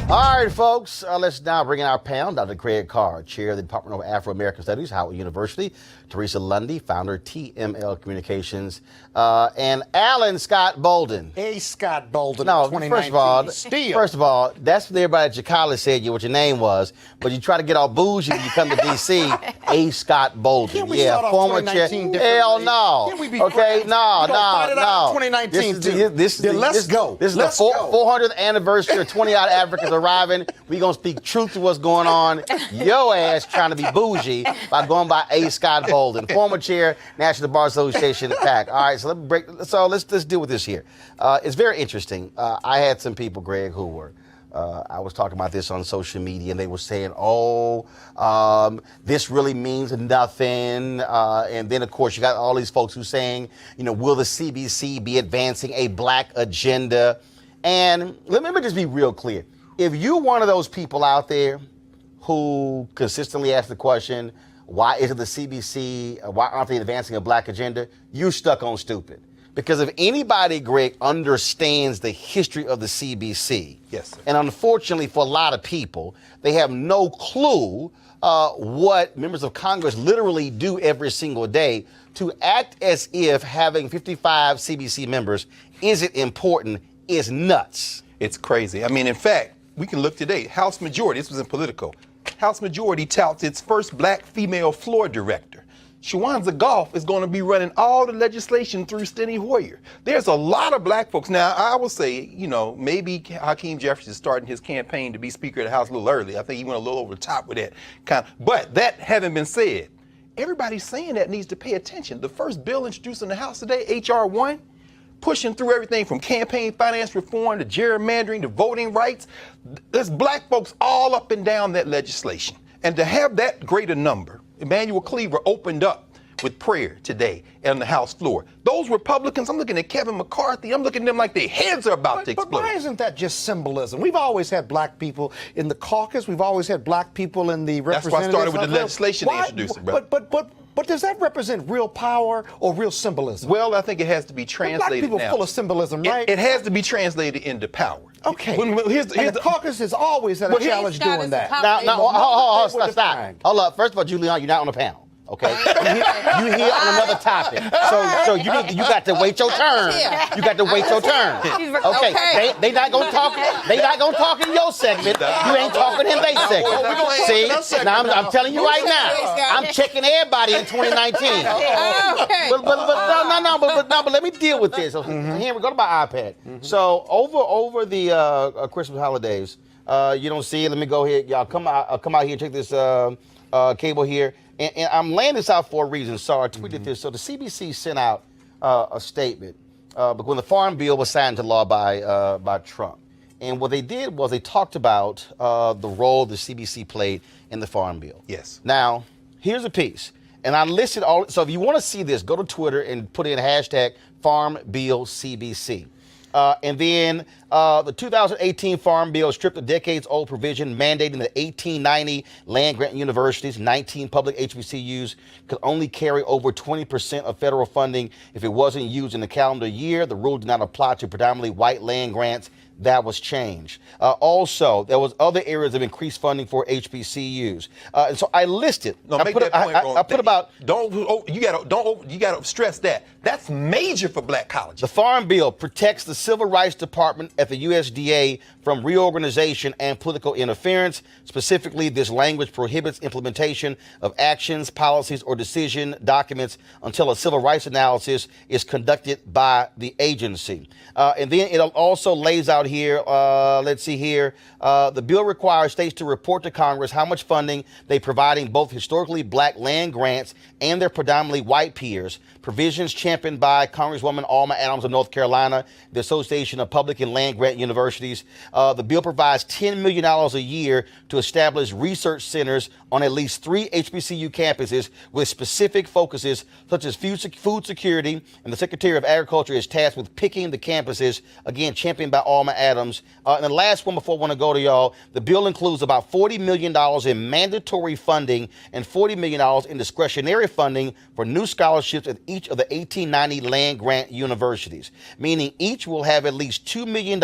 All right, folks, let's now bring in our panel. Dr. Craig Carr, Chair of the Department of Afro-American Studies, Howard University. Teresa Lundy, founder, TML Communications. And Alan Scott Bolden. A. Scott Bolden, No, 2019. first of all, that's what everybody at your college said what your name was. But you try to get all bougie when you come to D.C., A. Scott Bolden. Can't we start off 2019 differently? Hell no. Can't we be okay, friends? no. This is let's go. This is the 400th anniversary of 20-odd Africans arriving. We're going to speak truth to what's going on. Your ass trying to be bougie by going by A. Scott Bolden, former chair, National Bar Association, PAC. All right, so let's deal with this here. It's very interesting. I had some people, Greg, who were, I was talking about this on social media, and they were saying, this really means nothing. And then, of course, you got all these folks who saying, will the CBC be advancing a black agenda? And let me just be real clear. If you're one of those people out there who consistently ask the question, why isn't the CBC, why aren't they advancing a black agenda? You're stuck on stupid. Because if anybody, Greg, understands the history of the CBC, yes, sir. And unfortunately for a lot of people, they have no clue what members of Congress literally do every single day to act as if having 55 CBC members isn't important is nuts. It's crazy. I mean, in fact, we can look today. House Majority, this was in Politico. House Majority touts its first black female floor director. Shawanza Goff is going to be running all the legislation through Steny Hoyer. There's a lot of black folks. Now, I will say, maybe Hakeem Jeffries is starting his campaign to be Speaker of the House a little early. I think he went a little over the top with that But that having been said, everybody's saying that needs to pay attention. The first bill introduced in the House today, H.R. 1, pushing through everything from campaign finance reform to gerrymandering to voting rights. There's black folks all up and down that legislation. And to have that greater number, Emmanuel Cleaver opened up with prayer today on the House floor. Those Republicans, I'm looking at Kevin McCarthy, I'm looking at them like their heads are about to explode. But why isn't that just symbolism? We've always had black people in the caucus. We've always had black people in the representatives. That's why I started with the legislation they introduced, bro. But does that represent real power or real symbolism? Well, I think it has to be translated black people now. Full of symbolism, right? It has to be translated into power. Okay. Here's the caucus has always had a challenge doing that. Stop. Hold up. First of all, Julian, you're not on the panel. Okay, you here on another topic, so you got to wait your turn. You got to wait your turn. Okay, they not gonna talk. They not gonna talk in your segment. You ain't talking in their segment. See, now I'm telling you right now, I'm checking everybody in 2019. But let me deal with this. Here we go to my iPad. So over the Christmas holidays, you don't see it. Let me go here. Y'all come out here. Check this cable here. And I'm laying this out for a reason. So I tweeted this. So the CBC sent out a statement when the Farm Bill was signed into law by Trump. And what they did was they talked about the role the CBC played in the Farm Bill. Yes. Now, here's a piece. And I listed all. So if you want to see this, go to Twitter and put in hashtag Farm Bill CBC. And then the 2018 Farm Bill stripped a decades-old provision mandating that 1890 land-grant universities, 19 public HBCUs, could only carry over 20% of federal funding if it wasn't used in the calendar year. The rule did not apply to predominantly white land grants. That was changed. Also, there was other areas of increased funding for HBCUs, and so I listed. No, make that point, Roland. I put about. You gotta stress that. That's major for black colleges. The Farm Bill protects the Civil Rights Department at the USDA from reorganization and political interference. Specifically, this language prohibits implementation of actions, policies, or decision documents until a civil rights analysis is conducted by the agency. And then it also lays out here, let's see here, the bill requires states to report to Congress how much funding they providing both historically black land grants and their predominantly white peers. Provisions championed by Congresswoman Alma Adams of North Carolina, the Association of Public and Land Grant Universities. The bill provides $10 million a year to establish research centers on at least 3 HBCU campuses with specific focuses such as food security, and the Secretary of Agriculture is tasked with picking the campuses, again, championed by Alma Adams. And the last one before I want to go to y'all, the bill includes about $40 million in mandatory funding and $40 million in discretionary funding for new scholarships at each of the 1890 land-grant universities, meaning each will have at least $2 million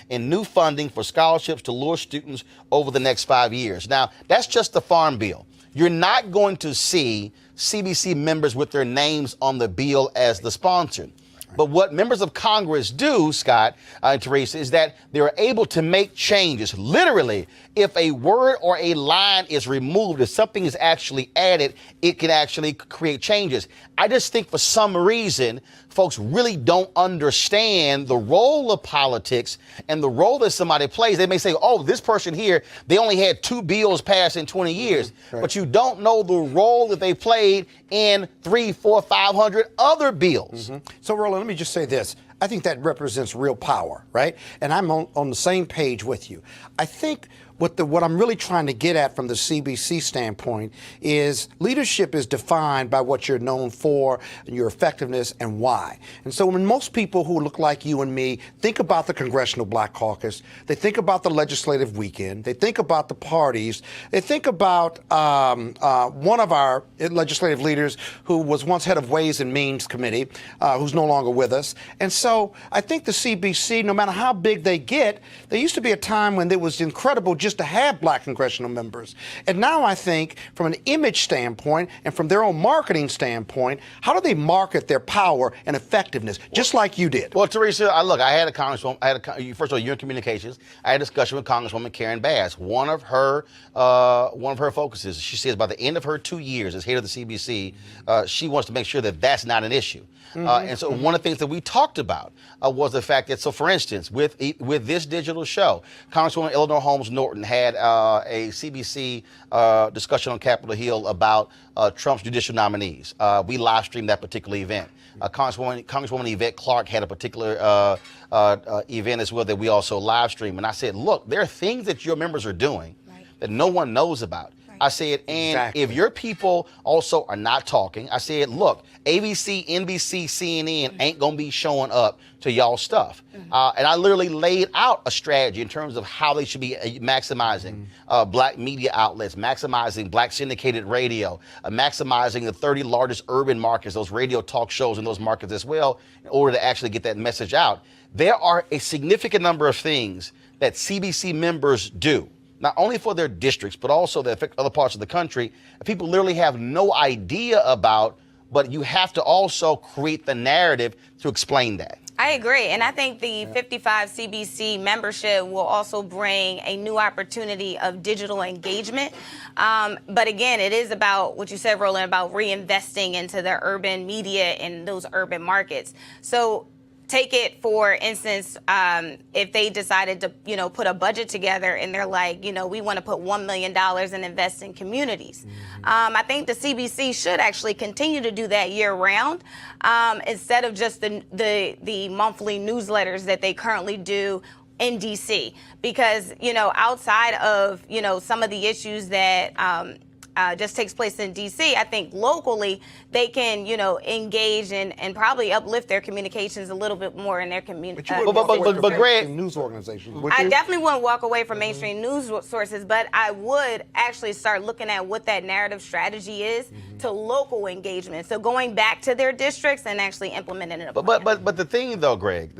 in new funding for scholarships to lure students over the next 5 years. Now, that's just the farm bill. You're not going to see CBC members with their names on the bill as the sponsor. But what members of Congress do, Scott and Teresa, is that they're able to make changes. Literally, if a word or a line is removed, if something is actually added, it can actually create changes. I just think for some reason, folks really don't understand the role of politics and the role that somebody plays. They may say, oh, this person here, they only had 2 bills passed in 20 years. Right. But you don't know the role that they played in 300, 400, 500 other bills. So, Roland, let me just say this. I think that represents real power, right? And I'm on the same page with you. I think what I'm really trying to get at from the CBC standpoint is leadership is defined by what you're known for, and your effectiveness, and why. And so when most people who look like you and me think about the Congressional Black Caucus, they think about the legislative weekend, they think about the parties, they think about one of our legislative leaders who was once head of Ways and Means Committee, who's no longer with us. And so I think the CBC, no matter how big they get, there used to be a time when it was incredible just to have black congressional members. And now I think from an image standpoint and from their own marketing standpoint, how do they market their power and effectiveness, just like you did? Well, Teresa, I had a congresswoman, first of all, you're in communications. I had a discussion with Congresswoman Karen Bass. One of her focuses, she says by the end of her 2 years as head of the CBC, she wants to make sure that that's not an issue. And so one of the things that we talked about was the fact that, so for instance, with this digital show, Congresswoman Eleanor Holmes Norton had a CBC discussion on Capitol Hill about Trump's judicial nominees. We live streamed that particular event. Congresswoman Yvette Clarke had a particular event as well that we also live streamed. And I said, look, there are things that your members are doing that no one knows about. I said, and if your people also are not talking, I said, look, ABC, NBC, CNN ain't going to be showing up to y'all stuff. And I literally laid out a strategy in terms of how they should be maximizing black media outlets, maximizing black syndicated radio, maximizing the 30 largest urban markets, those radio talk shows in those markets as well, in order to actually get that message out. There are a significant number of things that CBC members do, not only for their districts, but also that affect other parts of the country, that people literally have no idea about, but you have to also create the narrative to explain that. I agree. And I think the 55 CBC membership will also bring a new opportunity of digital engagement. But again, it is about what you said, Roland, about reinvesting into the urban media in those urban markets. So take it, for instance, if they decided to, put a budget together and they're like, we want to put $1 million and invest in communities. I think the CBC should actually continue to do that year round instead of just the monthly newsletters that they currently do in DC. Because, outside of, some of the issues that just takes place in DC, I think locally they can, engage and probably uplift their communications a little bit more in their community. But Greg, news organization. I definitely wouldn't walk away from mainstream news sources, but I would actually start looking at what that narrative strategy is to local engagement. So going back to their districts and actually implementing it. But the thing though, Greg,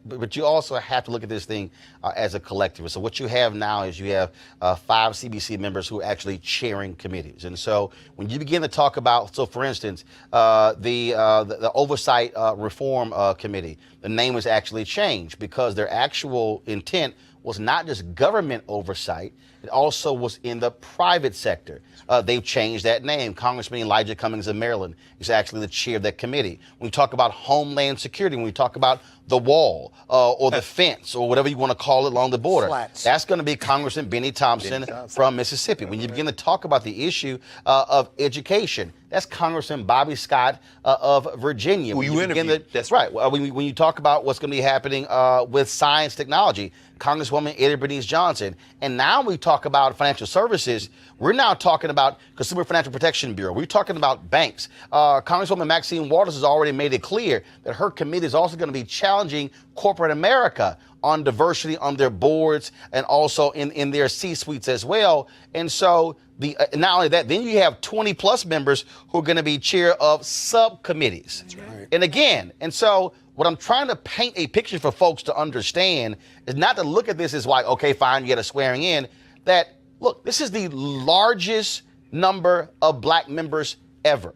but you also have to look at this thing as a collective. So what you have now is you have 5 CBC members who are actually chairing committees. And so when you begin to talk about, so for instance, the Oversight Reform Committee, the name was actually changed because their actual intent was not just government oversight, it also was in the private sector. They've changed that name. Congressman Elijah Cummings of Maryland is actually the chair of that committee. When we talk about Homeland Security, when we talk about the wall or the fence or whatever you want to call it along the border, that's going to be Congressman Benny Thompson from Mississippi. When you begin to talk about the issue of education, that's Congressman Bobby Scott of Virginia. Who you interviewed. That's right. When you talk about what's going to be happening with science technology, Congresswoman Eddie Bernice Johnson. And now we talk about financial services. We're now talking about Consumer Financial Protection Bureau. We're talking about banks. Congresswoman Maxine Waters has already made it clear that her committee is also going to be challenging corporate America on diversity on their boards and also in their C-suites as well. And so not only that, then you have 20 plus members who are going to be chair of subcommittees. That's right. And again, and so what I'm trying to paint a picture for folks to understand is not to look at this as like, okay, fine, you get a swearing in, that, look, this is the largest number of black members ever.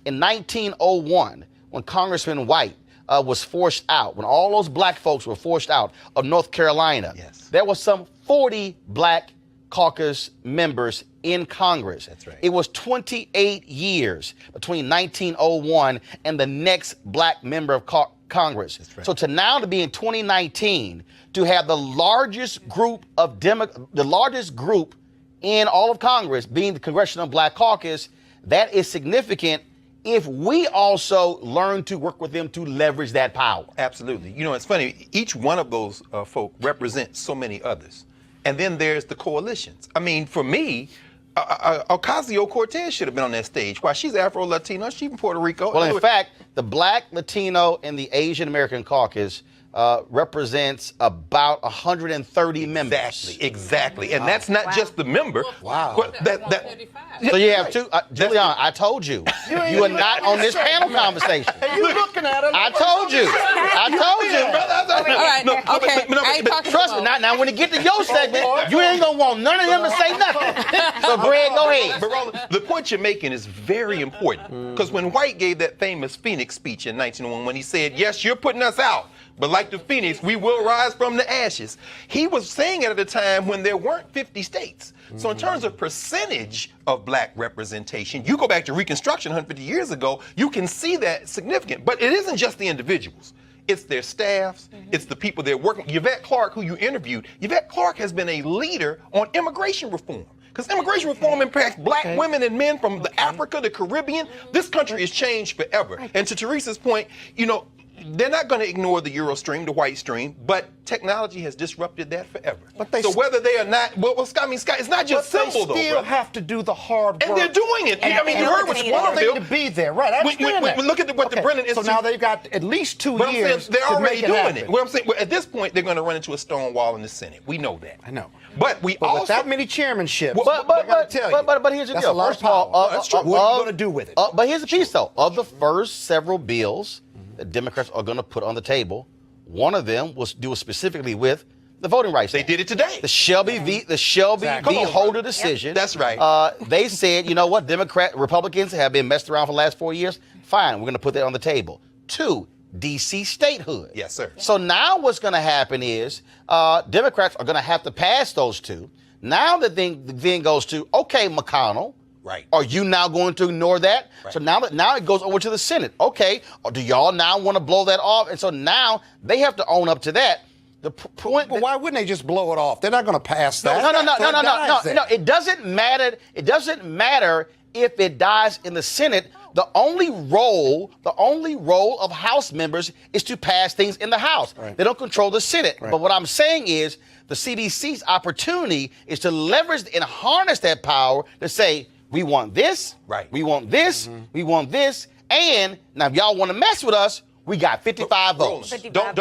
In 1901, when Congressman White was forced out, when all those black folks were forced out of North Carolina, there was some 40 black caucus members in Congress. That's right. It was 28 years between 1901 and the next black member of Congress. That's right. So to be in 2019 to have the largest group of the largest group in all of Congress being the Congressional Black Caucus, that is significant if we also learn to work with them to leverage that power. Absolutely. You know, it's funny. Each one of those folk represents so many others. And then there's the coalitions. I mean, for me, Ocasio-Cortez should have been on that stage. Why? She's Afro-Latino. She's from Puerto Rico. Well, in fact, the Black, Latino, and the Asian American caucus represents about 130 members. Exactly. And that's not just the member. Wow. So you have two. Julian, I told you. You are not on this panel conversation. You looking at him? I told you. All right. Okay. Trust me. Now, when you get to your segment, you ain't going to want none of them to say nothing. So, Greg, go ahead. But Roland, the point you're making is very important. Because when White gave that famous Phoenix speech in 1901, when he said, yes, you're putting us out, but like the Phoenix, we will rise from the ashes. He was saying it at a time when there weren't 50 states. So in terms of percentage of black representation, you go back to Reconstruction 150 years ago, you can see that significant. But it isn't just the individuals. It's their staffs. It's the people they're working. Yvette Clarke, who you interviewed, Yvette Clarke has been a leader on immigration reform. Because immigration reform impacts black women and men from the Africa, the Caribbean. This country has changed forever. And to Teresa's point, you know, they're not going to ignore the Euro stream, the white stream, but technology has disrupted that forever. So whether they are not, Scott, it's not just simple, though. They still have to do the hard work. And they're doing it. And I mean, you heard what Swan to be there, right? I understand that. Look at what the Brennan Institute. So now they've got at least 2 years. They're already doing it. What What I'm saying, at this point, they're going to run into a stone wall in the Senate. We know that. I know. But with also that many chairmanships, but here's the deal. First of all, that's true. What are you going to do with it? But here's the piece, though. Of the first several bills that Democrats are going to put on the table, one of them was do specifically with the voting rights. They did it today. The Shelby v. Holder decision. That's right. They said, you know what, Republicans have been messed around for the last 4 years. Fine, we're going to put that on the table. 2, D.C. statehood. Yes, sir. So now what's going to happen is Democrats are going to have to pass those two. Now the thing goes to, okay, McConnell. Right. Are you now going to ignore that? Right. So now it goes over to the Senate. Okay. Or do y'all now want to blow that off? And so now they have to own up to that. The point. But why wouldn't they just blow it off? They're not going to pass that. No. It doesn't matter. It doesn't matter if it dies in the Senate. The only role of House members is to pass things in the House. Right. They don't control the Senate. Right. But what I'm saying is the CBC's opportunity is to leverage and harness that power to say, we want this, we want this, we want this, and now if y'all want to mess with us, we got 55 votes. 55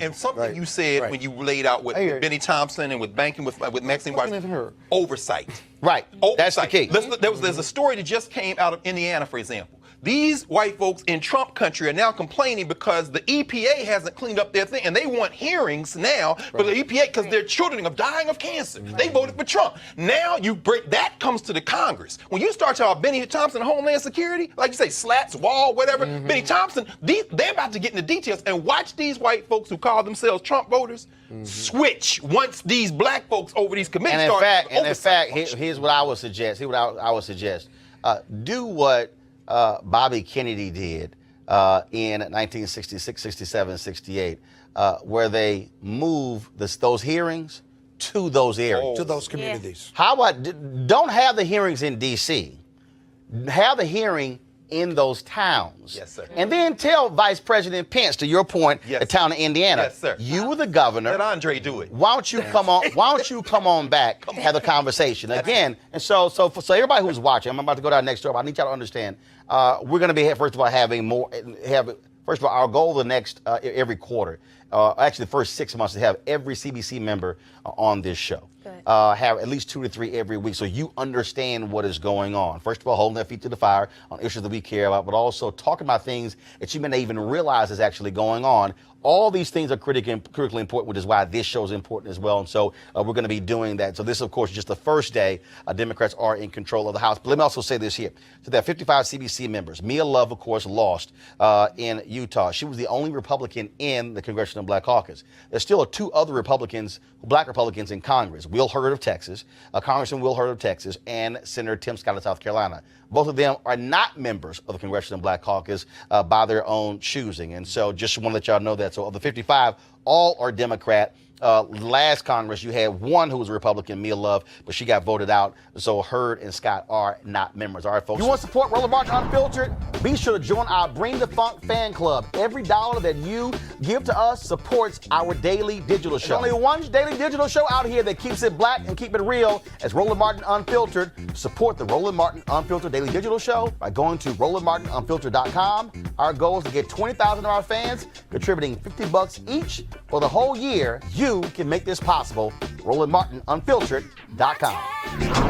and something you said when you laid out with Benny Thompson and with banking with Maxine Waters, oversight. Right, oversight. That's the key. There's a story that just came out of Indiana, for example. These white folks in Trump country are now complaining because the EPA hasn't cleaned up their thing, and they want hearings now for the EPA because their children are dying of cancer. They voted for Trump. Now that comes to the Congress. When you start talking about Benny Thompson, Homeland Security, like you say, slats, wall, whatever, Benny Thompson, they're about to get into details. And watch these white folks who call themselves Trump voters switch once these black folks over these committees start. In fact, here's what I would suggest. Do what Bobby Kennedy did in 1966, 67, 68, where they moved those hearings to those areas. To those communities. How about, don't have the hearings in D.C. Have the hearing in those towns. Yes, sir. And then tell Vice President Pence, to your point, Yes. the town of Indiana. Yes, sir. You were the governor. Let Andre do it. Why don't you come on? Why don't you come on back, have the conversation again? And so everybody who's watching, I'm about to go down next door. But I need y'all to understand. We're going to be first of all having more. First of all, our goal the next every quarter, actually the first 6 months, to have every CBC member on this show. Have at least 2 to 3 every week, so you understand what is going on. First of all, holding their feet to the fire on issues that we care about, but also talking about things that you may not even realize is actually going on. All these things are critically important, which is why this show is important as well. And so we're going to be doing that. So this, of course, is just the first day Democrats are in control of the House. But let me also say this here. So there are 55 CBC members. Mia Love, of course, lost in Utah. She was the only Republican in the Congressional Black Caucus. There's still 2 other Republicans, black Republicans in Congress. Will Hurd of Texas, Congressman Will Hurd of Texas, and Senator Tim Scott of South Carolina. Both of them are not members of the Congressional Black Caucus by their own choosing. And so just want to let y'all know that. So of the 55, all are Democrat. Last Congress, you had one who was a Republican, Mia Love, but she got voted out. So Hurd and Scott are not members. All right, folks. You want to support Roland Martin Unfiltered? Be sure to join our Bring the Funk fan club. Every dollar that you give to us supports our daily digital show. There's only one daily digital show out here that keeps it black and keep it real. As Roland Martin Unfiltered. Support the Roland Martin Unfiltered daily digital show by going to RolandMartinUnfiltered.com. Our goal is to get 20,000 of our fans contributing $50 each for the whole year. You can make this possible. RolandMartinUnfiltered.com.